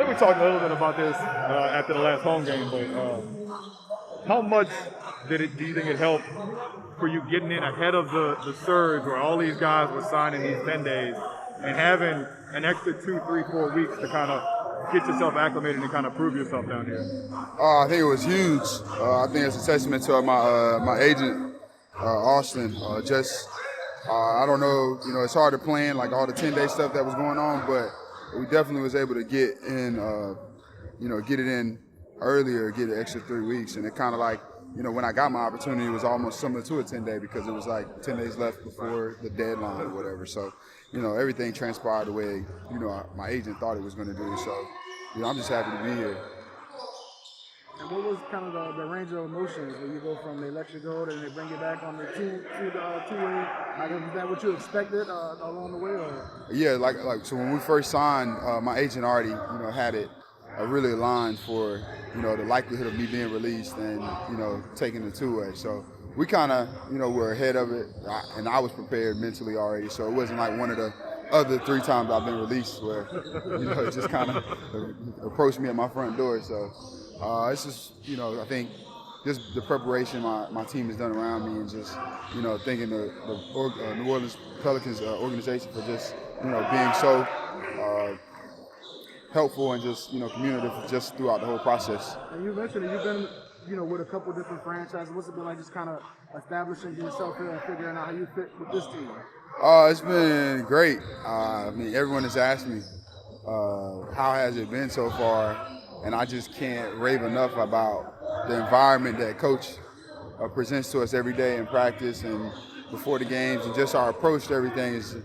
think we talked a little bit about this after the last home game, but how much do you think it helped for you getting in ahead of the surge where all these guys were signing these 10 days and having an extra 2, 3, 4 weeks to kind of get yourself acclimated and kind of prove yourself down here? I think it was huge. I think it's a testament to my agent, Austin. I don't know, it's hard to plan like all the 10-day stuff that was going on, but we definitely was able to get in, get it in earlier, get an extra 3 weeks, and it kind of like, when I got my opportunity, it was almost similar to a 10-day because it was like 10 days left before the deadline or whatever. So, everything transpired the way, my agent thought it was going to do. So, I'm just happy to be here. And what was kind of the range of emotions when you go from they let you go, then they bring you back on the two-way? Like, was that what you expected along the way? Or? Yeah, so when we first signed, my agent already, had it really aligned for, the likelihood of me being released and, taking the two-way. So we kind of, were ahead of it, and I was prepared mentally already. So it wasn't like one of the other 3 times I've been released where, it just kind of approached me at my front door. So it's just, I think just the preparation my team has done around me and just, thanking the New Orleans Pelicans organization for just, being so helpful and just, communicative just throughout the whole process. And you mentioned that you've been, with a couple different franchises. What's it been like just kind of establishing yourself here and figuring out how you fit with this team? It's been great. Everyone has asked me, how has it been so far? And I just can't rave enough about the environment that Coach presents to us every day in practice and before the games, and just our approach to everything is,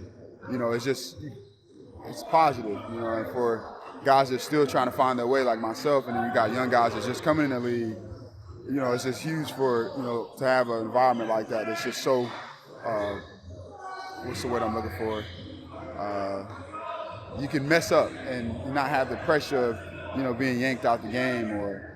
it's positive, and for guys that are still trying to find their way like myself, and then you got young guys that's just coming in the league, it's just huge for, to have an environment like that. It's just so, what's the word I'm looking for? You can mess up and not have the pressure of, being yanked out the game or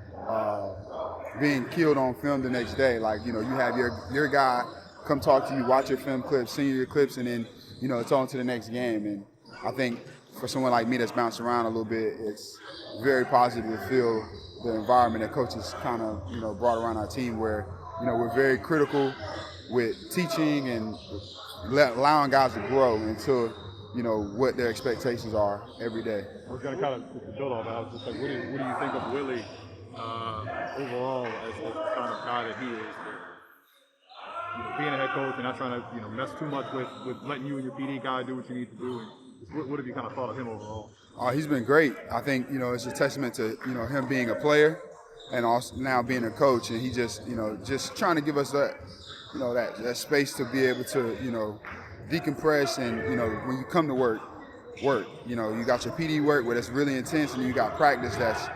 being killed on film the next day. Like, you have your guy come talk to you, watch your film clips, send you your clips, and then, it's on to the next game. And I think for someone like me that's bounced around a little bit, it's very positive to feel the environment that coaches kind of, brought around our team where, we're very critical with teaching and allowing guys to grow into, what their expectations are every day. I was going to kind of build off that. I was just like, what do you think of Willie overall as the kind of guy that he is? Being a head coach and not trying to, mess too much with letting you and your PD guy do what you need to do. And what have you kind of thought of him overall? He's been great. I think, it's a testament to, him being a player and also now being a coach. And he just, just trying to give us that, that space to be able to, decompress and, when you come to work. You got your PD work where that's really intense, and you got practice that's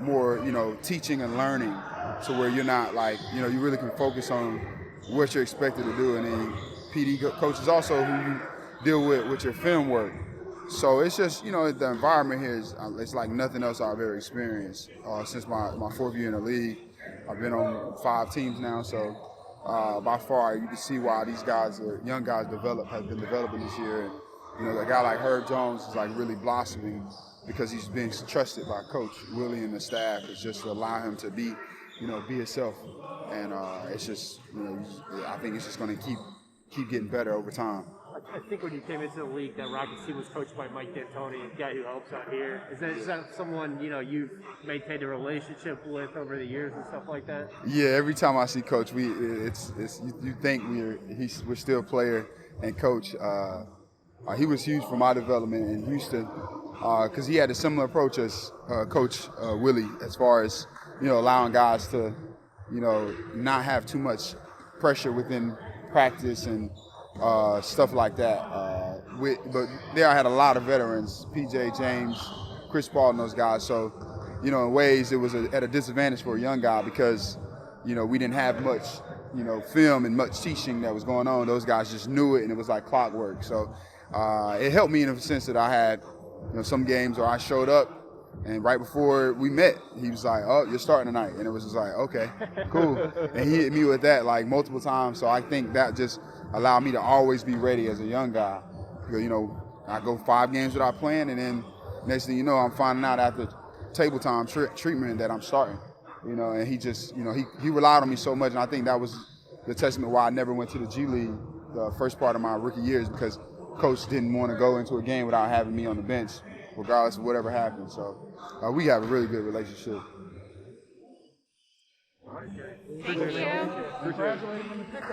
more, teaching and learning. So where you're not like, you really can focus on what you're expected to do. And then PD coaches also who you deal with your film work. So it's just, the environment here is it's like nothing else I've ever experienced since my 4th year in the league. I've been on 5 teams now, so by far you can see why these guys, young guys, have been developing this year. And, a guy like Herb Jones is like really blossoming because he's being trusted by Coach Willie and the staff. It's just to allow him to be, be himself. And it's just, I think it's just going to keep getting better over time. I think when you came into the league, that Rockets team was coached by Mike D'Antoni, a guy who helps out here. Is that someone, you've maintained a relationship with over the years and stuff like that? Yeah, every time I see Coach, you think we're still player and coach. He was huge for my development in Houston because he had a similar approach as Coach Willie as far as, allowing guys to, not have too much pressure within practice and stuff like that. But there I had a lot of veterans, PJ, James, Chris Paul, and those guys. So, in ways it was at a disadvantage for a young guy because, we didn't have much, film and much teaching that was going on. Those guys just knew it, and it was like clockwork. So it helped me in the sense that I had, some games where I showed up, and right before we met, he was like, "Oh, you're starting tonight," and it was just like, "Okay, cool." And he hit me with that like multiple times. So I think that just allowed me to always be ready as a young guy. Because, I go 5 games without playing, and then next thing you know, I'm finding out after table time treatment that I'm starting. And he just, he relied on me so much, and I think that was the testament why I never went to the G League the first part of my rookie years, because coach didn't want to go into a game without having me on the bench, regardless of whatever happened. So we have a really good relationship. Thank you. Congratulations on the pickup.